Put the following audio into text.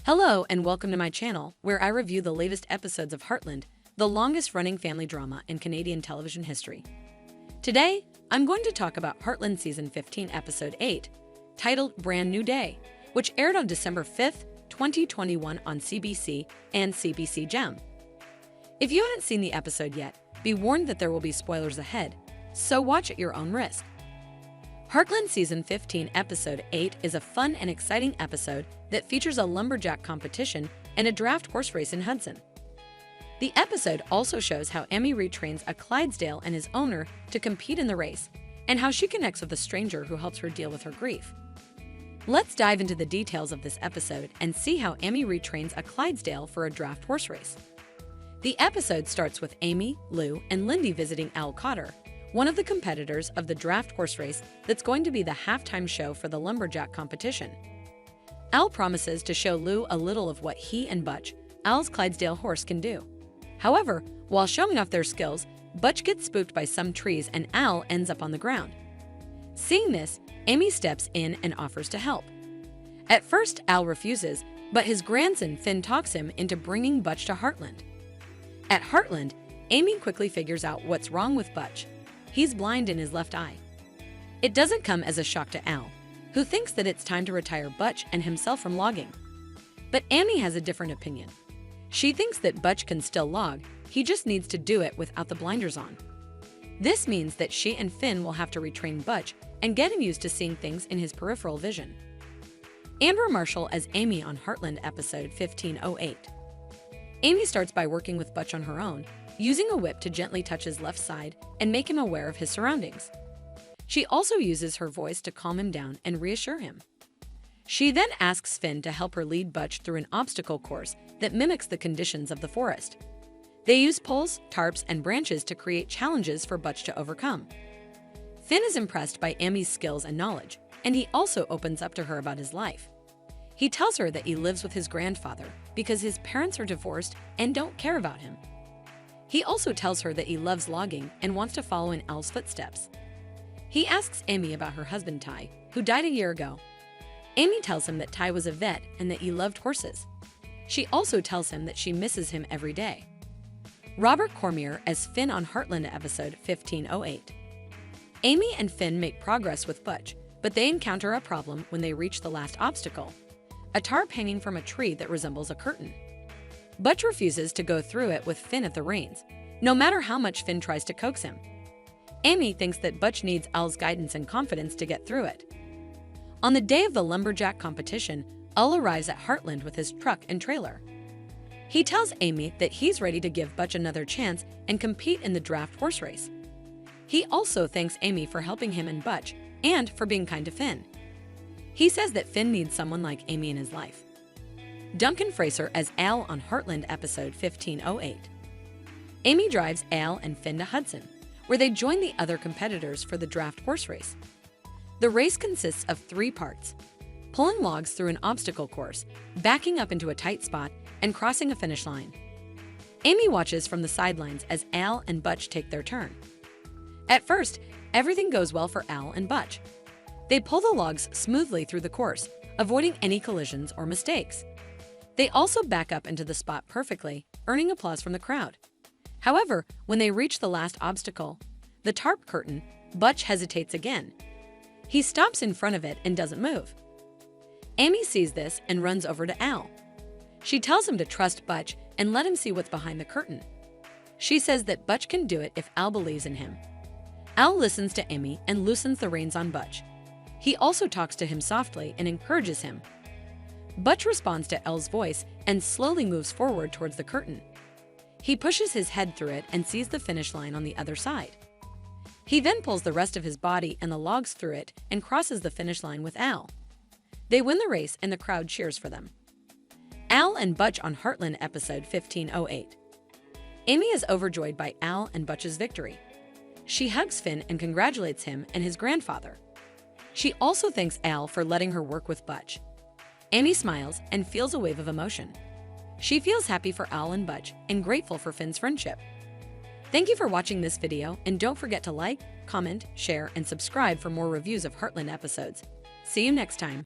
Hello and welcome to my channel, where I review the latest episodes of Heartland, the longest-running family drama in Canadian television history. Today, I'm going to talk about Heartland Season 15, Episode 8, titled Brand New Day, which aired on December 5th, 2021 on CBC and CBC Gem. If you haven't seen the episode yet, be warned that there will be spoilers ahead, so watch at your own risk. Heartland Season 15, Episode 8 is a fun and exciting episode that features a lumberjack competition and a draft horse race in Hudson. The episode also shows how Amy retrains a Clydesdale and his owner to compete in the race, and how she connects with a stranger who helps her deal with her grief. Let's dive into the details of this episode and see how Amy retrains a Clydesdale for a draft horse race. The episode starts with Amy, Lou, and Lindy visiting Al Cotter, one of the competitors of the draft horse race that's going to be the halftime show for the lumberjack competition. Al promises to show Lou a little of what he and Butch, Al's Clydesdale horse, can do. However, while showing off their skills, Butch gets spooked by some trees and Al ends up on the ground. Seeing this, Amy steps in and offers to help. At first, Al refuses, but his grandson Finn talks him into bringing Butch to Heartland. At Heartland, Amy quickly figures out what's wrong with Butch. He's blind in his left eye. It doesn't come as a shock to Al, who thinks that it's time to retire Butch and himself from logging. But Amy has a different opinion. She thinks that Butch can still log, he just needs to do it without the blinders on. This means that she and Finn will have to retrain Butch and get him used to seeing things in his peripheral vision. Andrew Marshall as Amy on Heartland Episode 1508. Amy starts by working with Butch on her own, using a whip to gently touch his left side and make him aware of his surroundings. She also uses her voice to calm him down and reassure him. She then asks Finn to help her lead Butch through an obstacle course that mimics the conditions of the forest. They use poles, tarps, and branches to create challenges for Butch to overcome. Finn is impressed by Amy's skills and knowledge, and he also opens up to her about his life. He tells her that he lives with his grandfather because his parents are divorced and don't care about him. He also tells her that he loves logging and wants to follow in Al's footsteps. He asks Amy about her husband Ty, who died a year ago. Amy tells him that Ty was a vet and that he loved horses. She also tells him that she misses him every day. Robert Cormier as Finn on Heartland Episode 1508. Amy and Finn make progress with Butch, but they encounter a problem when they reach the last obstacle, a tarp hanging from a tree that resembles a curtain. Butch refuses to go through it with Finn at the reins, no matter how much Finn tries to coax him. Amy thinks that Butch needs Al's guidance and confidence to get through it. On the day of the lumberjack competition, Al arrives at Heartland with his truck and trailer. He tells Amy that he's ready to give Butch another chance and compete in the draft horse race. He also thanks Amy for helping him and Butch and for being kind to Finn. He says that Finn needs someone like Amy in his life. Duncan Fraser as Al on Heartland Episode 1508. Amy drives Al and Finn to Hudson, where they join the other competitors for the draft horse race. The race consists of 3 parts: pulling logs through an obstacle course, backing up into a tight spot, and crossing a finish line. Amy watches from the sidelines as Al and Butch take their turn. At first, everything goes well for Al and Butch. They pull the logs smoothly through the course, avoiding any collisions or mistakes. They also back up into the spot perfectly, earning applause from the crowd. However, when they reach the last obstacle, the tarp curtain, Butch hesitates again. He stops in front of it and doesn't move. Amy sees this and runs over to Al. She tells him to trust Butch and let him see what's behind the curtain. She says that Butch can do it if Al believes in him. Al listens to Amy and loosens the reins on Butch. He also talks to him softly and encourages him. Butch responds to Al's voice and slowly moves forward towards the curtain. He pushes his head through it and sees the finish line on the other side. He then pulls the rest of his body and the logs through it and crosses the finish line with Al. They win the race and the crowd cheers for them. Al and Butch on Heartland Episode 1508. Amy is overjoyed by Al and Butch's victory. She hugs Finn and congratulates him and his grandfather. She also thanks Al for letting her work with Butch. Amy smiles and feels a wave of emotion. She feels happy for Al and Butch and grateful for Finn's friendship. Thank you for watching this video, and don't forget to like, comment, share, and subscribe for more reviews of Heartland episodes. See you next time.